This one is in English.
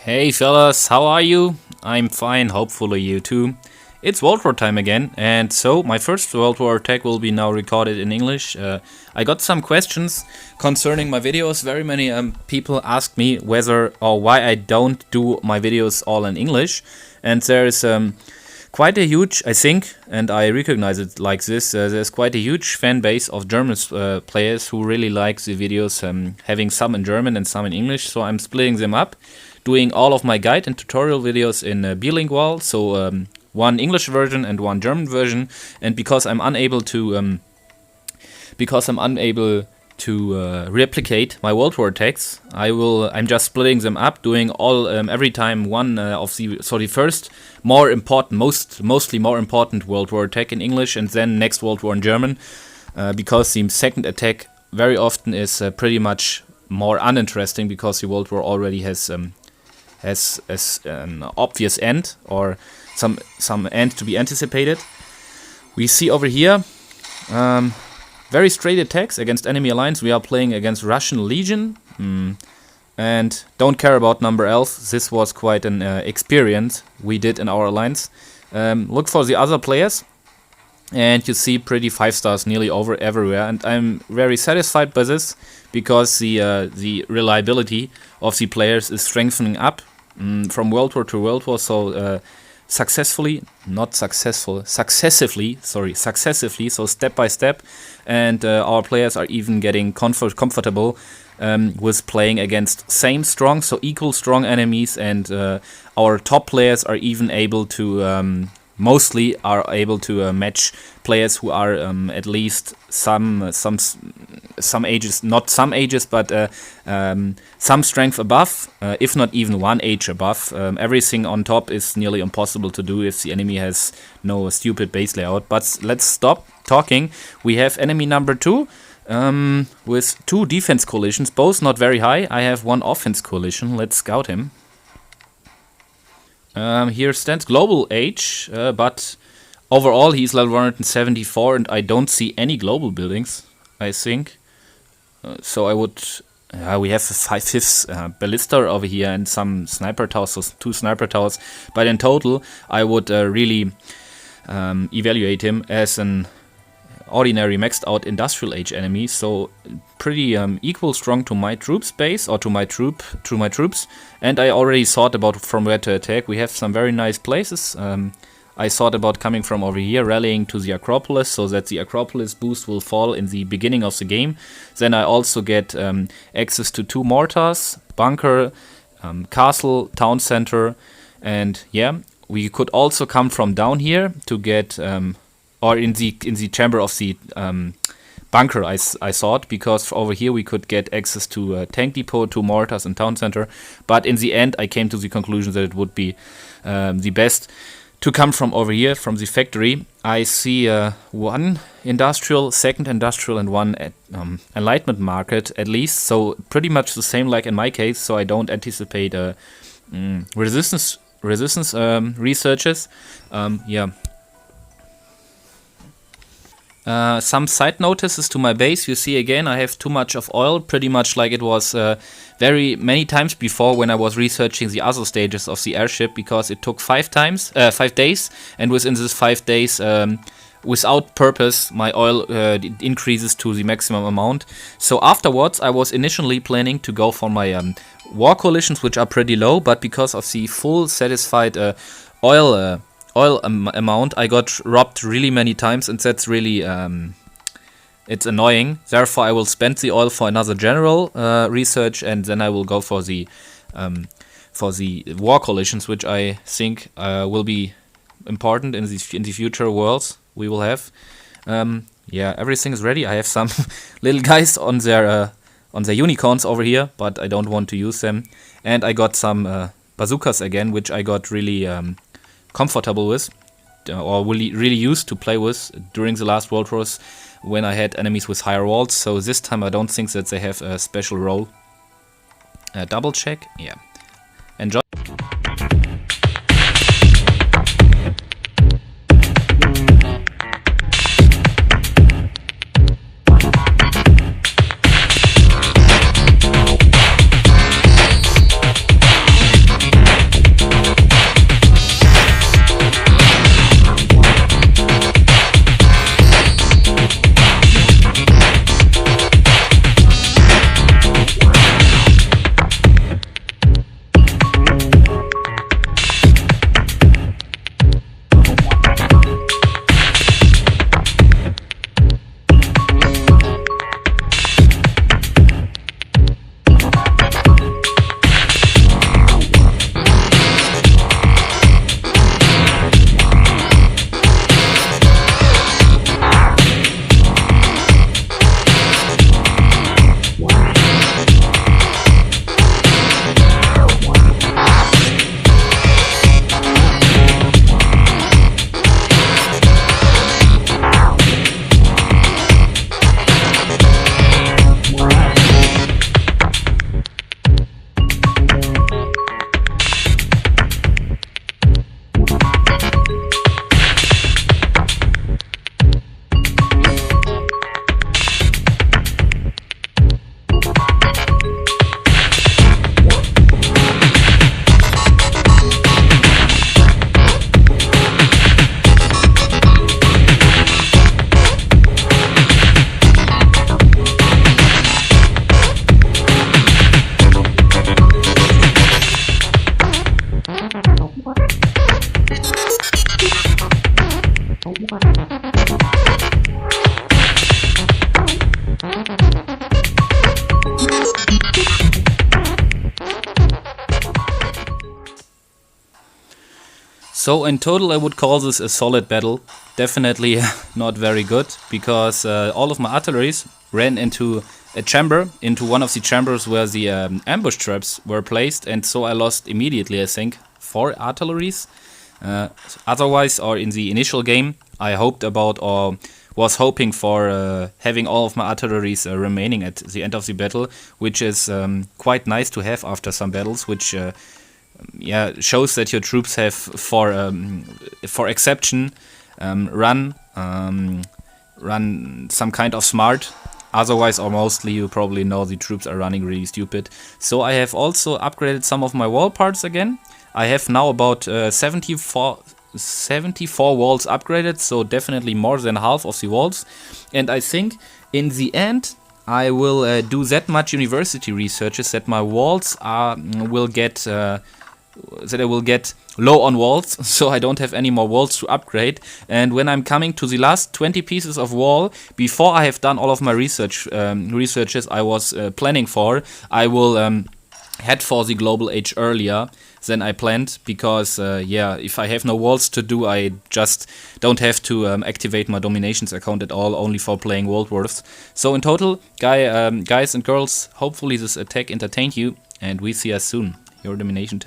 Hey fellas, how are you? I'm fine, hopefully you too. It's Worldwar time again, and so my first Worldwar tag will be now recorded in English. I got some questions concerning my videos. Very many people asked me whether or why I don't do my videos all in English, and there is quite a huge, I think, and I recognize it like this, there's quite a huge fan base of German players who really like the videos having some in German and some in English, so I'm splitting them up, doing all of my guide and tutorial videos in bilingual, so one English version and one German version, and because I'm unable to replicate my Worldwar tags, I'm just splitting them up, doing all every time one of the first mostly more important Worldwar tag in English, and then next Worldwar in German, because the second attack very often is pretty much more uninteresting because the Worldwar already has an obvious end or some end to be anticipated. We see over here very straight attacks against enemy alliance. We are playing against Russian Legion and don't care about number elf. This was quite an experience we did in our alliance. Look for the other players and you see pretty 5 stars nearly everywhere, and I'm very satisfied by this because the reliability of the players is strengthening up from Worldwar to Worldwar, so successively, so step by step, and our players are even getting comfortable with playing against same strong, so equal strong enemies, and our top players are even able to mostly are able to match players who are at least some ages, not some ages, but some strength above, if not even one age above. Everything on top is nearly impossible to do if the enemy has no stupid base layout. But let's stop talking. We have enemy number 2 with 2 defense coalitions, both not very high. I have 1 offense coalition. Let's scout him. Here stands global age, but overall he's level 174 and I don't see any global buildings, I think. So I would... we have a 5/5 ballista over here and some sniper towers, so 2 sniper towers. But in total I would really evaluate him as an ordinary maxed out industrial age enemy, so pretty equal strong to my troops base, or to my troops, and I already thought about from where to attack. We have some very nice places. I thought about coming from over here, rallying to the Acropolis, so that the Acropolis boost will fall in the beginning of the game. Then I also get access to 2 mortars, bunker, castle, town center, and yeah, we could also come from down here to get or in the chamber of the bunker, I thought, because over here we could get access to a tank depot, 2 mortars and town center. But in the end I came to the conclusion that it would be the best to come from over here, from the factory. I see 1 industrial, 2nd industrial, and 1 enlightenment market at least, so pretty much the same like in my case, so I don't anticipate resistance researches. Yeah. Some side notices to my base. You see again I have too much of oil, pretty much like it was very many times before when I was researching the other stages of the airship, because it took 5 days, and within this 5 days without purpose my oil increases to the maximum amount. So afterwards I was initially planning to go for my war coalitions, which are pretty low, but because of the full satisfied oil amount, I got robbed really many times, and that's really it's annoying. Therefore I will spend the oil for another general research, and then I will go for the war coalitions, which I think will be important in the future worlds we will have. Yeah, everything is ready. I have some little guys on their unicorns over here, but I don't want to use them. And I got some bazookas again, which I got really comfortable with, or really used to play with during the last World Wars when I had enemies with higher walls. So this time I don't think that they have a special role. Double check, yeah. Enjoy. So in total I would call this a solid battle. Definitely not very good, because all of my artilleries ran into a chamber, into one of the chambers where the ambush traps were placed, and so I lost immediately, I think, 4 artilleries. Otherwise, or in the initial game, I hoped about, or was hoping for, having all of my artilleries remaining at the end of the battle, which is quite nice to have after some battles, which shows that your troops have, for exception, run some kind of smart. Otherwise, or mostly, you probably know the troops are running really stupid. So I have also upgraded some of my wall parts again. I have now about 74 walls upgraded, so definitely more than half of the walls. And I think in the end I will do that much university researches that my walls will get that I will get low on walls, so I don't have any more walls to upgrade. And when I'm coming to the last 20 pieces of wall, before I have done all of my researches I was planning for, I will head for the global age earlier than I planned, because if I have no walls to do, I just don't have to activate my DomiNations account at all, only for playing World Wars. So in total, guys and girls, hopefully this attack entertained you, and we see us soon. Your DomiNation tip.